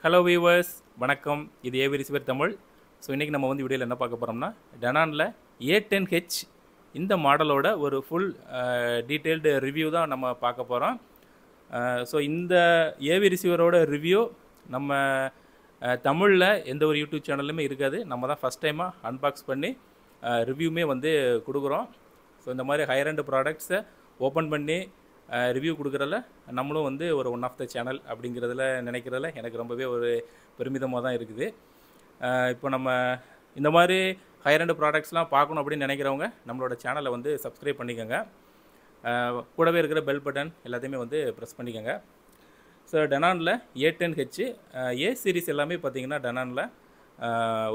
Hello viewers, வணக்கம். இது AV receiver Tamil. So இன்றைக்கி நம்ம வந்து வீடியோவில் என்ன பார்க்க போகிறோம்னா, டெனானில் A10H இந்த மாடலோட ஒரு ஃபுல் டீட்டெயில்டு ரிவ்யூ தான் நம்ம பார்க்க போகிறோம். ஸோ இந்த ஏவி ரிசீவரோட ரிவ்யூ நம்ம தமிழில் எந்த ஒரு யூடியூப் சேனல்லுமே இருக்காது. நம்ம தான் ஃபஸ்ட் டைமாக அன்பாக்ஸ் பண்ணி ரிவ்யூமே வந்து கொடுக்குறோம். ஸோ இந்த மாதிரி ஹையர் அண்ட் ப்ராடக்ட்ஸை ஓப்பன் பண்ணி ரிவ்யூ கொடுக்குறதுல நம்மளும் வந்து ஒரு ஒன் ஆஃப் த சேனல் அப்படிங்கிறதுல நினைக்கிறதுல எனக்கு ரொம்பவே ஒரு பெருமிதமாக தான் இருக்குது. இப்போ நம்ம இந்த மாதிரி ஹையர் அண்ட் ப்ராடக்ட்ஸ்லாம் பார்க்கணும் அப்படின்னு நினைக்கிறவங்க நம்மளோட சேனலை வந்து சப்ஸ்கிரைப் பண்ணிக்கோங்க. கூடவே இருக்கிற பெல் பட்டன் எல்லாத்தையுமே வந்து ப்ரெஸ் பண்ணிக்கோங்க. ஸோ டெனானில் A10H ஏ சீரிஸ் எல்லாமே பார்த்திங்கன்னா டெனானில்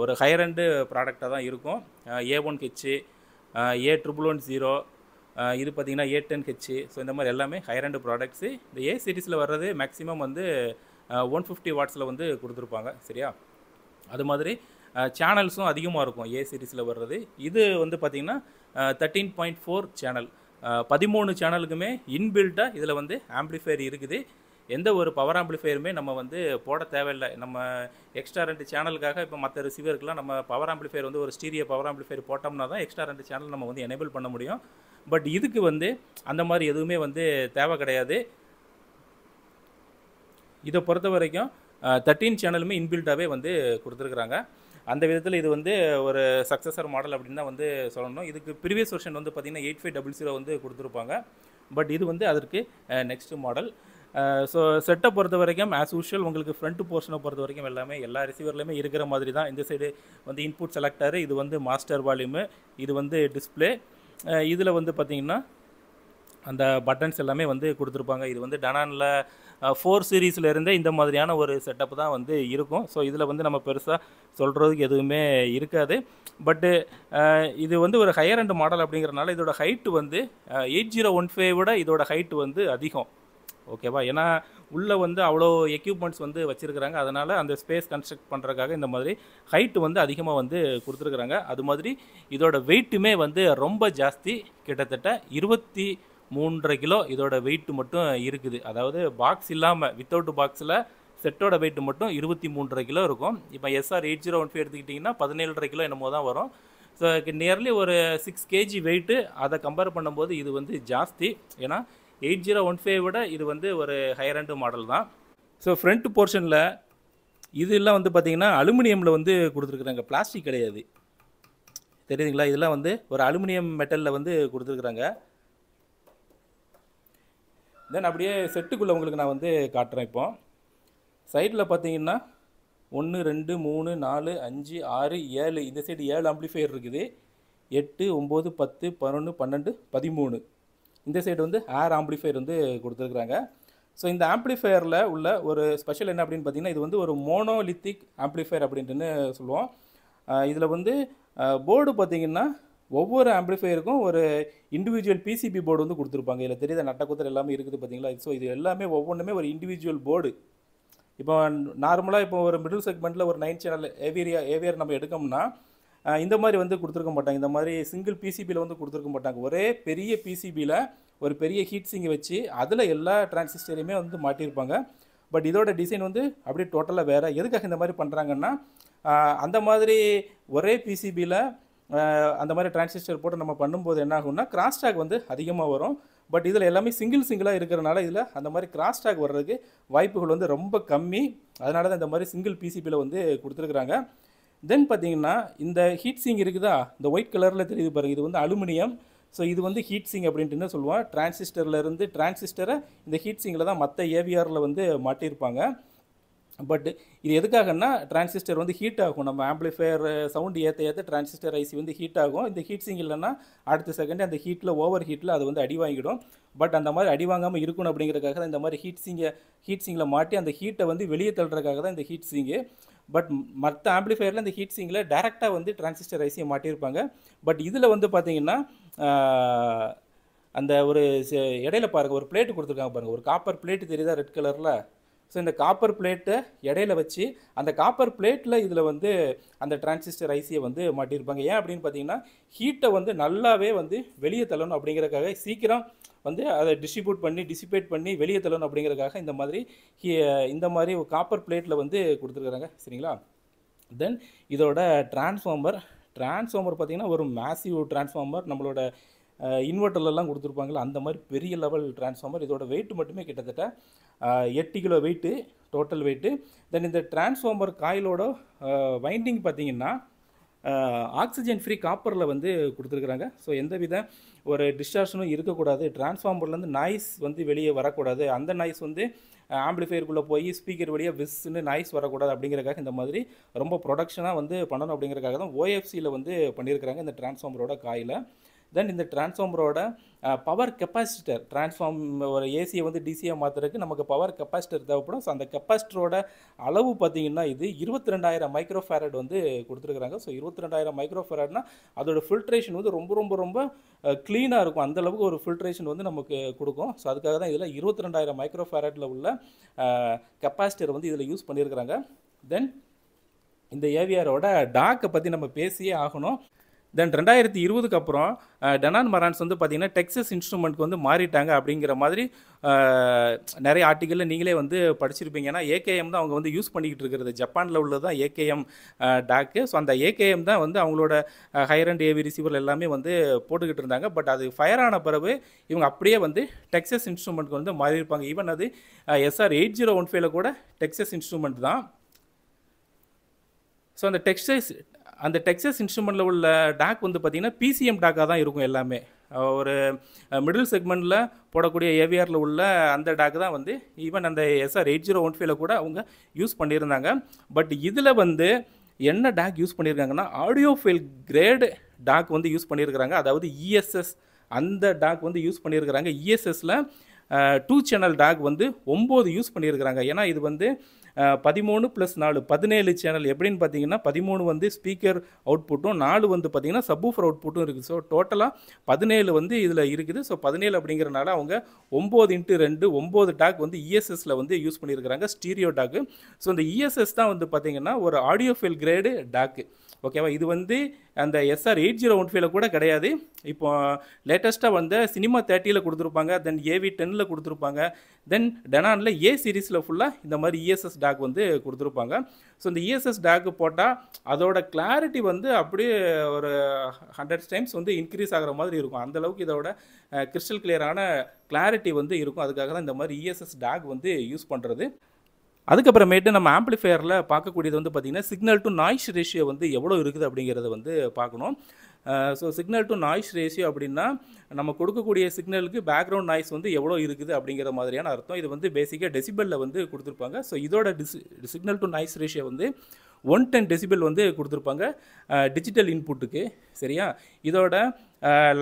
ஒரு ஹையர் அண்டு ப்ராடக்டாக தான் இருக்கும். A1H, A110, இது பார்த்திங்கன்னா A10H. ஸோ இந்த மாதிரி எல்லாமே ஹையர் அண்டு ப்ராடக்ட்ஸு. இந்த ஏ சீரிஸில் வர்றது மேக்ஸிமம் வந்து 150 வாட்ஸில் வந்து கொடுத்துருப்பாங்க, சரியா? அது மாதிரி சேனல்ஸும் அதிகமாக இருக்கும் ஏ சீரிஸில் வர்றது. இது வந்து பார்த்திங்கன்னா 13.4 சேனல், 13 சேனலுக்குமே இன்பில்ட்டாக இதில் வந்து ஆம்ப்ளிஃபையர் இருக்குது. எந்த ஒரு பவர் ஆம்ப்ளிஃபையருமே நம்ம வந்து போட தேவையில்லை. நம்ம எக்ஸ்ட்ரா 2 சேனலுக்காக இப்போ மற்ற ரிசீவருக்குலாம் நம்ம பவர் ஆம்ப்ளிஃபையர் வந்து ஒரு ஸ்டீரியோ பவர் ஆம்ப்ளிஃபையர் போட்டோம்னா தான் எக்ஸ்ட்ரா 2 சேனல் நம்ம வந்து எனேபிள் பண்ண முடியும். பட் இதுக்கு வந்து அந்த மாதிரி எதுவுமே வந்து தேவை கிடையாது. இதை பொறுத்த வரைக்கும் 13 சேனலுமே இன்பில்ட்டாகவே வந்து கொடுத்துருக்குறாங்க. அந்த விதத்தில் இது வந்து ஒரு சக்ஸஸர் மாடல் அப்படின்னு தான் வந்து சொல்லணும். இதுக்கு ப்ரீவியஸ் வெர்ஷன் வந்து பார்த்திங்கன்னா 8500 வந்து கொடுத்துருப்பாங்க. பட் இது வந்து அதற்கு நெக்ஸ்ட் மாடல். ஸோ செட்டை பொறுத்த வரைக்கும் ஆஸ் யூஷுவல் உங்களுக்கு ஃப்ரண்ட் போர்ஷனை பொறுத்த வரைக்கும் எல்லாமே எல்லா ரிசீவர்லையுமே இருக்கிற மாதிரி தான். இந்த சைடு வந்து இன்புட் செலக்டரு, இது வந்து மாஸ்டர் வால்யூமு, இது வந்து டிஸ்பிளே. இதில் வந்து பார்த்திங்கன்னா அந்த பட்டன்ஸ் எல்லாமே வந்து கொடுத்துருப்பாங்க. இது வந்து டெனானில் 4 சீரீஸில் இருந்தே இந்த மாதிரியான ஒரு செட்டப் தான் வந்து இருக்கும். ஸோ இதில் வந்து நம்ம பெருசாக சொல்கிறதுக்கு எதுவுமே இருக்காது. பட்டு இது வந்து ஒரு ஹையர் அண்ட் மாடல் அப்படிங்கிறனால இதோட ஹைட்டு வந்து 8015 விட இதோட ஹைட்டு வந்து அதிகம், ஓகேவா? ஏன்னா உள்ளே வந்து அவ்வளோ எக்யூப்மெண்ட்ஸ் வந்து வச்சுருக்கிறாங்க. அதனால் அந்த ஸ்பேஸ் கன்ஸ்ட்ரக்ட் பண்ணுறதுக்காக இந்த மாதிரி ஹைட்டு வந்து அதிகமாக வந்து கொடுத்துருக்குறாங்க. அது மாதிரி இதோட வெயிட்டுமே வந்து ரொம்ப ஜாஸ்தி, கிட்டத்தட்ட 23.5 கிலோ இதோட வெயிட்டு மட்டும் இருக்குது. அதாவது பாக்ஸ் இல்லாமல் வித்தவுட் பாக்ஸில் செட்டோட வெயிட்டு மட்டும் 23.5 கிலோ இருக்கும். இப்போ SR8015 எடுத்துக்கிட்டிங்கன்னா 17.5 கிலோ என்னமோ தான் வரும். ஸோ நியர்லி ஒரு 6 kg வெயிட்டு. அதை கம்பேர் பண்ணும்போது இது வந்து ஜாஸ்தி. ஏன்னா 8015 விட இது வந்து ஒரு ஹையர் அண்டு மாடல் தான். ஸோ ஃப்ரண்ட் போர்ஷனில் இதெல்லாம் வந்து பார்த்திங்கன்னா அலுமினியமில் வந்து கொடுத்துருக்குறாங்க, பிளாஸ்டிக் கிடையாது, தெரியுதுங்களா? இதெல்லாம் வந்து ஒரு அலுமினியம் மெட்டலில் வந்து கொடுத்துருக்குறாங்க. தென் அப்படியே செட்டுக்குள்ளே உங்களுக்கு நான் வந்து காட்டுறேன். இப்போ சைடில் பார்த்தீங்கன்னா 1 2 3 4 5 6 7, இந்த சைடு 7 ஆம்ப்ளிஃபையர் இருக்குது. 8 9 10 11 12 13. இந்த சைடு வந்து ஏர் ஆம்ப்ளிஃபையர் வந்து கொடுத்துருக்குறாங்க. ஸோ இந்த ஆம்ப்ளிஃபையரில் உள்ள ஒரு ஸ்பெஷல் என்ன அப்படின்னு பார்த்தீங்கன்னா, இது வந்து ஒரு மோனோலித்திக் ஆம்ப்ளிஃபையர் அப்படின்ட்டுன்னு சொல்லுவோம். இதில் வந்து போர்டு பார்த்திங்கன்னா ஒவ்வொரு ஆம்ப்ளிஃபையருக்கும் ஒரு இண்டிவிஜுவல் பிசிபி போர்டு வந்து கொடுத்துருப்பாங்க. இதில் தெரியாத நட்டக்குத்தர் எல்லாமே இருக்குது பார்த்தீங்களா? ஸோ இது எல்லாமே ஒவ்வொன்றுமே ஒரு இண்டிவிஜுவல் போர்டு. இப்போ நார்மலாக இப்போ ஒரு மிடில் செக்மெண்ட்டில் ஒரு 9 சேனல் ஏவியர் நம்ம எடுக்கோம்னா இந்த மாதிரி வந்து கொடுத்துருக்க மாட்டாங்க. இந்த மாதிரி சிங்கிள் பிசிபியில் வந்து கொடுத்துருக்க மாட்டாங்க. ஒரே பெரிய பிசிபியில் ஒரு பெரிய ஹீட் சிங்கை வச்சு அதில் எல்லா டிரான்சிஸ்டரையுமே வந்து மாட்டியிருப்பாங்க. பட் இதோட டிசைன் வந்து அப்படியே டோட்டலாக வேறு. எதுக்காக இந்த மாதிரி பண்ணுறாங்கன்னா, அந்த மாதிரி ஒரே பிசிபியில் அந்த மாதிரி டிரான்சிஸ்டர் போட்டு நம்ம பண்ணும்போது என்ன ஆகும்னா கிராஸ் டாக் வந்து அதிகமாக வரும். பட் இதில் எல்லாமே சிங்கிளாக இருக்கிறனால இதில் அந்த மாதிரி கிராஸ் டாக் வர்றதுக்கு வாய்ப்புகள் வந்து ரொம்ப கம்மி. அதனால தான் இந்த மாதிரி சிங்கிள் பிசிபியில் வந்து கொடுத்துருக்குறாங்க. தென் பார்த்தீங்கன்னா இந்த ஹீட் சிங் இருக்குதா, இந்த ஒயிட் கலரில் தெரியுது பாருங்கள், இது வந்து அலுமினியம். ஸோ இது வந்து ஹீட் சிங் அப்படின்ட்டு சொல்லுவோம். டிரான்சிஸ்டர்லேருந்து டிரான்சிஸ்டரை இந்த ஹீட் சிங்கில் தான் மற்ற ஏவிஆரில் வந்து மாட்டியிருப்பாங்க. பட் இது எதுக்காகன்னா டிரான்சிஸ்டர் வந்து ஹீட் ஆகும். நம்ம ஆம்ப்ளிஃபையர் சவுண்டு ஏற்ற டிரான்சிஸ்டர் ஐசி வந்து ஹீட் ஆகும். இந்த ஹீட் சிங் இல்லைன்னா அடுத்த செகண்டே அந்த ஹீட்டில் ஓவர் ஹீட்டில் அது வந்து அடி வாங்கிடும். பட் அந்த மாதிரி அடி வாங்காமல் இருக்கணும் அப்படிங்கிறதுக்காக தான் இந்த மாதிரி ஹீட் சிங்கில் மாட்டி அந்த ஹீட்டை வந்து வெளியே தள்ளுறதுக்காக தான் இந்த ஹீட் சிங்கு. பட் மற்ற ஆம்ப்ளிஃபையரில் இந்த ஹீட் சிங்கில் டேரெக்டாக வந்து டிரான்சிஸ்டர் ஐசியை மாட்டியிருப்பாங்க. பட் இதில் வந்து பார்த்திங்கன்னா அந்த ஒரு இடையில பாருங்கள், ஒரு பிளேட்டு கொடுத்துருக்காங்க பாருங்கள், ஒரு காப்பர் பிளேட்டு தெரியுதா ரெட் கலரில்? ஸோ இந்த காப்பர் பிளேட்டை இடையில வச்சு அந்த காப்பர் பிளேட்டில் இதில் வந்து அந்த டிரான்சிஸ்டர் ஐசியை வந்து மாட்டியிருப்பாங்க. ஏன் அப்படின்னு பார்த்தீங்கன்னா ஹீட்டை வந்து நல்லாவே வந்து வெளியே தள்ளணும் அப்படிங்கிறதுக்காக, சீக்கிரம் வந்து அதை டிசிபேட் பண்ணி வெளியே தள்ளணும் அப்படிங்கிறதுக்காக இந்த மாதிரி காப்பர் பிளேட்டில் வந்து கொடுத்துருக்குறாங்க. சரிங்களா? தென் இதோட டிரான்ஸ்ஃபார்மர் பார்த்திங்கன்னா ஒரு மேசிவ் டிரான்ஸ்ஃபார்மர், நம்மளோட இன்வெர்ட்டர்லாம் கொடுத்துருப்பாங்களா அந்த மாதிரி பெரிய லெவல் டிரான்ஸ்ஃபார்மர். இதோட வெயிட் மட்டுமே கிட்டத்தட்ட 8 கிலோ வெயிட்டு, டோட்டல் வெயிட்டு. தென் இந்த டிரான்ஸ்ஃபார்மர் காயிலோட வைண்டிங் பார்த்திங்கன்னா ஆக்சிஜன் ஃப்ரீ காப்பரில் வந்து கொடுத்துருக்குறாங்க. ஸோ எந்தவித ஒரு டிஸ்டார்ஷனும் இருக்கக்கூடாது, டிரான்ஸ்ஃபார்மர்லேருந்து நாய்ஸ் வந்து வெளியே வரக்கூடாது, அந்த நாய்ஸ் வந்து ஆம்பிளிஃபையருக்குள்ளே போய் ஸ்பீக்கர் வழியாக விஸ்ன்னு நாய்ஸ் வரக்கூடாது அப்படிங்கிறக்காக இந்த மாதிரி ரொம்ப ப்ரொடக்ஷனாக வந்து பண்ணணும் அப்படிங்கிறக்காக தான் ஓஎஃப்சியில் வந்து பண்ணியிருக்கிறாங்க இந்த டிரான்ஸ்ஃபார்மரோட காயில். தென் இந்த டிரான்ஸ்ஃபார்மரோட பவர் கெப்பாசிட்டர், ஒரு ஏசியை வந்து டிசியாக மாற்றுறதுக்கு நமக்கு பவர் கெப்பாசிட்டர் தேவைப்படும். ஸோ அந்த கெப்பாசிட்டரோட அளவு பார்த்திங்கன்னா இது 22,000 மைக்ரோஃபேரட் வந்து கொடுத்துருக்குறாங்க. ஸோ 22,000 மைக்ரோஃபேரட்னா அதோட ஃபில்ட்ரேஷன் வந்து ரொம்ப ரொம்ப ரொம்ப க்ளீனாக இருக்கும், அந்தளவுக்கு ஒரு ஃபில்ட்ரேஷன் வந்து நமக்கு கொடுக்கும். ஸோ அதுக்காக தான் இதில் 22,000 மைக்ரோஃபேரட்டில் உள்ள கெப்பாசிட்டர் வந்து இதில் யூஸ் பண்ணியிருக்கிறாங்க. தென் இந்த ஏவிஆரோட டாக்கை பற்றி நம்ம பேசியே ஆகணும். தென் 2020க்கு அப்புறம் டெனான் மரான்ஸ் வந்து பார்த்திங்கன்னா டெக்ஸஸ் இன்ஸ்ட்ருமெண்ட்க்கு வந்து மாறிட்டாங்க அப்படிங்கிற மாதிரி நிறைய ஆர்டிக்கலில் நீங்களே வந்து படிச்சிருப்பீங்க. ஏன்னா ஏகேஎம் தான் அவங்க வந்து யூஸ் பண்ணிக்கிட்டு இருக்கிறது, ஜப்பானில் உள்ளது தான் ஏகேஎம் டாக்கு. ஸோ அந்த ஏகேஎம் தான் வந்து அவங்களோட ஹையர் அண்ட் ஏவி ரிசீவர் எல்லாமே வந்து போட்டுக்கிட்டு இருந்தாங்க. பட் அது ஃபயர் ஆன பிறகு இவங்க அப்படியே வந்து டெக்ஸஸ் இன்ஸ்ட்ருமெண்ட்க்கு வந்து மாறியிருப்பாங்க. ஈவன் அது SR 8015 கூட டெக்ஸஸ் இன்ஸ்ட்ருமெண்ட் தான். ஸோ அந்த டெக்ஸஸ் இன்ஸ்ட்ருமெண்ட்டில் உள்ள டாக் வந்து பார்த்திங்கன்னா பிசிஎம் டாக்காக தான் இருக்கும் எல்லாமே. ஒரு மிடில் செக்மெண்ட்டில் போடக்கூடிய ஏவிஆரில் உள்ள அந்த டாக் தான் வந்து ஈவன் அந்த SR 8015 கூட அவங்க யூஸ் பண்ணியிருந்தாங்க. பட் இதில் வந்து என்ன டாக் யூஸ் பண்ணியிருக்காங்கன்னா ஆடியோஃபைல் கிரேடு டாக் வந்து யூஸ் பண்ணியிருக்கிறாங்க. அதாவது இஎஸ்எஸ் அந்த டாக் வந்து யூஸ் பண்ணியிருக்கிறாங்க. இஎஸ்எஸில் 2 சேனல் டாக் வந்து 9 யூஸ் பண்ணியிருக்கிறாங்க. ஏன்னா இது வந்து 13 + 4 17 சேனல். எப்படின்னு பார்த்தீங்கன்னா 13 வந்து ஸ்பீக்கர் அவுட்புட்டும் 4 வந்து பார்த்தீங்கன்னா சப்வூஃபர் அவுட்புட்டும் இருக்குது. ஸோ டோட்டலாக 17 வந்து இதில் இருக்குது. ஸோ 17 அப்படிங்கிறனால அவங்க 9x2 9 டாக் வந்து இஎஸ்எஸில் வந்து யூஸ் பண்ணியிருக்கிறாங்க, ஸ்டீரியோ டாக்கு. ஸோ இந்த இஎஸ்எஸ் தான் வந்து பார்த்தீங்கன்னா ஒரு ஆடியோஃபைல் கிரேடு டாக்கு. ஓகேவா? இது வந்து அந்த SR 8015 கூட கிடையாது. இப்போ லேட்டஸ்ட்டாக வந்து சினிமா 30 கொடுத்துருப்பாங்க, தென் AV 10 கொடுத்துருப்பாங்க, தென் டெனானில் ஏ சீரீஸில் ஃபுல்லாக இந்த மாதிரி இஎஸ்எஸ் டாக் வந்து கொடுத்துருப்பாங்க. ஸோ இந்த இஎஸ்எஸ் டாக்கு போட்டால் அதோட கிளாரிட்டி வந்து அப்படியே ஒரு 100 டைம்ஸ் வந்து இன்க்ரீஸ் ஆகிற மாதிரி இருக்கும். அந்தளவுக்கு இதோட கிறிஸ்டல் கிளியரான கிளாரிட்டி வந்து இருக்கும். அதுக்காக தான் இந்த மாதிரி இஎஸ்எஸ் டாக் வந்து யூஸ் பண்ணுறது. அதுக்கப்புறமேட்டு நம்ம ஆம்பிளிஃபையரில் பார்க்கக்கூடியது வந்து பார்த்திங்கன்னா சிக்னல் டு நாய்ஸ் ரேஷியோ வந்து எவ்வளோ இருக்குது அப்படிங்கிறத வந்து பார்க்கணும். So signal to noise ratio அப்படின்னா நம்ம கொடுக்கக்கூடிய சிக்னலுக்கு பேக்ரவுண்ட் நாய்ஸ் வந்து எவ்வளோ இருக்குது அப்படிங்கிற மாதிரியான அர்த்தம். இது வந்து பேசிக்காக டெசிபலில் வந்து கொடுத்துருப்பாங்க. ஸோ இதோட சிக்னல் டு நாய்ஸ் ரேஷியோ வந்து 110 டெசிபல் வந்து கொடுத்துருப்பாங்க டிஜிட்டல் இன்புட்டுக்கு. சரியா? இதோட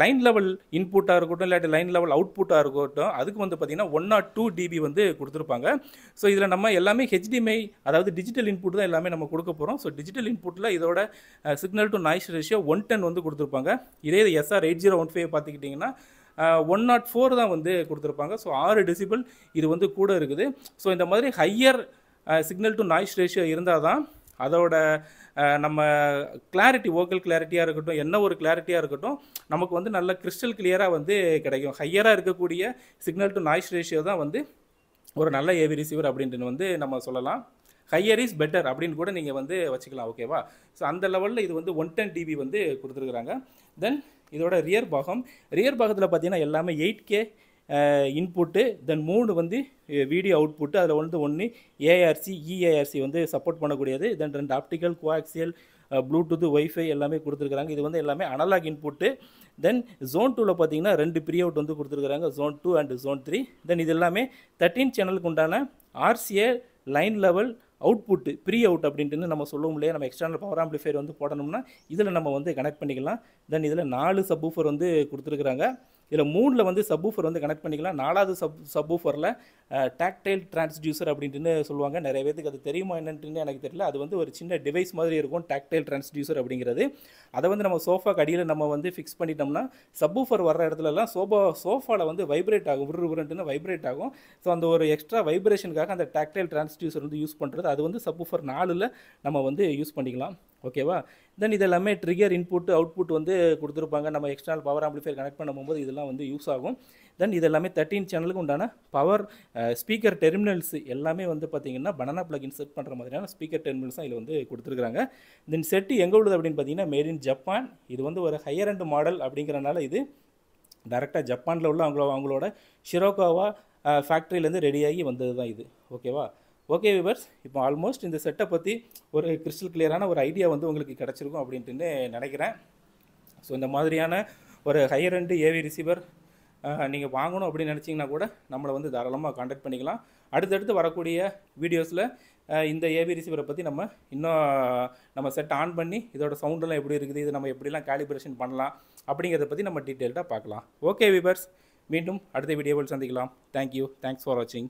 லைன் லெவல் இன்புட்டாக இருக்கட்டும், இல்லாட்டி லைன் லெவல் அவுட்புட்டாக இருக்கட்டும், அதுக்கு வந்து பார்த்திங்கன்னா 102 dB வந்து கொடுத்துருப்பாங்க. ஸோ இதில் நம்ம எல்லாமே HDMI, அதாவது டிஜிட்டல் இன்புட் தான் எல்லாமே நம்ம கொடுக்க போகிறோம். ஸோ டிஜிட்டல் இன்புட்டில் இதோட சிக்னல் டு நாய்ஸ் ரேஷியோ 110 வந்து கொடுத்துருப்பாங்க. இதே SR 8015 பார்த்துக்கிட்டிங்கன்னா 104 தான் வந்து கொடுத்துருப்பாங்க. ஸோ 6 டெசிபல் இது வந்து கூட இருக்குது. ஸோ இந்த மாதிரி higher signal to noise ratio இருந்தால் தான் அதோட நம்ம கிளாரிட்டி, வோக்கல் கிளாரிட்டியாக இருக்கட்டும், என்ன ஒரு கிளாரிட்டியாக இருக்கட்டும், நமக்கு வந்து நல்ல கிறிஸ்டல் கிளியராக வந்து கிடைக்கும். ஹையராக இருக்கக்கூடிய சிக்னல் டு நாய்ஸ் ரேஷியோ தான் வந்து ஒரு நல்ல ஏவி ரிசீவர் அப்படின்ட்டு வந்து நம்ம சொல்லலாம். ஹையர் இஸ் பெட்டர் அப்படின்னு கூட நீங்கள் வந்து வச்சுக்கலாம். ஓகேவா? ஸோ அந்த லெவலில் இது வந்து 110 dB வந்து கொடுத்துருக்குறாங்க. தென் இதோட ரியர் பாகத்தில் பார்த்தீங்கன்னா எல்லாமே 8K இன்புட்டு, தென் 3 வந்து வீடியோ அவுட்புட்டு. அதில் வந்து 1 ARC EARC வந்து சப்போர்ட் பண்ணக்கூடியது. தென் 2 ஆப்டிக்கல், கோஆக்சியல், ப்ளூடூத், ஒய்ஃபை எல்லாமே கொடுத்துருக்குறாங்க. இது வந்து எல்லாமே அனலாக் இன்புட்டு. தென் Zone 2ல் பார்த்தீங்கன்னா 2 ப்ரீ அவுட் வந்து கொடுத்துருக்குறாங்க, Zone 2 அண்ட் Zone 3. தென் இது எல்லாமே 13 சேனலுக்கு உண்டான RCA line level output, pre out அப்படின்ட்டு நம்ம சொல்லுவோம் இல்லையா. நம்ம எக்ஸ்டர்னல் பவர் ஆம்பிளிஃபையர் வந்து போடணும்னா இதில் நம்ம வந்து கனெக்ட் பண்ணிக்கலாம். தென் இதில் 4 சப்வூஃபர் வந்து கொடுத்துருக்குறாங்க. இதில் 3ல் வந்து சப்வூஃபர் வந்து கனெக்ட் பண்ணிக்கலாம். 4வது சப்வூஃபரில் டாக்டைல் டிரான்ஸ்டியூசர் அப்படின்ட்டு சொல்லுவாங்க. நிறைய பேருக்கு அது தெரியுமா என்னன்ட்டு எனக்கு தெரியல. அது வந்து ஒரு சின்ன டிவைஸ் மாதிரி இருக்கும், டாக்டைல் டிரான்ஸ்டியூசர் அப்படிங்கிறது. அதை வந்து நம்ம சோஃபாக்கு அடியில் நம்ம வந்து ஃபிக்ஸ் பண்ணிட்டோம்னா சப்வூஃபர் வர்ற இடத்துலலாம் சோஃபாவில் வந்து வைப்ரேட் ஆகும், விருன்ட்டுன்னு வைப்ரேட் ஆகும். ஸோ அந்த ஒரு எக்ஸ்ட்ரா வைப்ரேஷனுக்காக அந்த டாக்டைல் டிரான்ஸ்டியூசர் வந்து யூஸ் பண்ணுறது. அது வந்து சப்வூஃபர் 4ல் நம்ம வந்து யூஸ் பண்ணிக்கலாம். ஓகேவா? தென் இது எல்லாமே ட்ரிகர் இன்புட் அவுட்புட் வந்து கொடுத்துருப்பாங்க. நம்ம எக்ஸ்டர்னல் பவர் ஆம்பிளிஃபையர் கனெக்ட் பண்ணும்போது இதெல்லாம் வந்து யூஸ் ஆகும். தென் இது எல்லாமே 13 சேனலுக்கு உண்டான பவர் ஸ்பீக்கர் டெர்மினல்ஸ் எல்லாமே வந்து பார்த்தீங்கன்னா பனானா பிளக்இன் செட் பண்ணுற மாதிரியான ஸ்பீக்கர் டெர்மினல்ஸ் தான் இதில் வந்து கொடுத்துருக்காங்க. தென் செட்டு எங்கே உள்ளது அப்படின்னு பார்த்தீங்கன்னா மேட் இன் ஜப்பான். இது வந்து ஒரு ஹையர் அண்ட் மாடல் அப்படிங்கிறனால இது டேரெக்டாக ஜப்பானில் உள்ள அவங்களோட ஷிரோகாவா ஃபேக்ட்ரியிலேருந்து ரெடியாகி வந்தது தான் இது. ஓகேவா? ஓகே விவர்ஸ், இப்போ ஆல்மோஸ்ட் இந்த செட்டை பற்றி ஒரு கிறிஸ்டல் கிளியரான ஒரு ஐடியா வந்து உங்களுக்கு கிடச்சிருக்கும் அப்படின்ட்டு நினைக்கிறேன். ஸோ இந்த மாதிரியான ஒரு ஹையர் அண்ட் ஏவி ரிசீவர் நீங்கள் வாங்கணும் அப்படின்னு நினச்சிங்கன்னா கூட நம்மளை வந்து தாராளமாக காண்டாக்ட் பண்ணிக்கலாம். அடுத்தடுத்து வரக்கூடிய வீடியோஸில் இந்த ஏவி ரிசீவரை பற்றி நம்ம இன்னும் நம்ம செட் ஆன் பண்ணி இதோட சவுண்டெல்லாம் எப்படி இருக்குது, இது நம்ம எப்படிலாம் கேலிப்ரேஷன் பண்ணலாம் அப்படிங்கிறத பற்றி நம்ம டீட்டெயில்டாக பார்க்கலாம். ஓகே விவர்ஸ், மீண்டும் அடுத்த வீடியோவில் சந்திக்கலாம். தேங்க்யூ, தேங்க்ஸ் ஃபார் வாட்சிங்.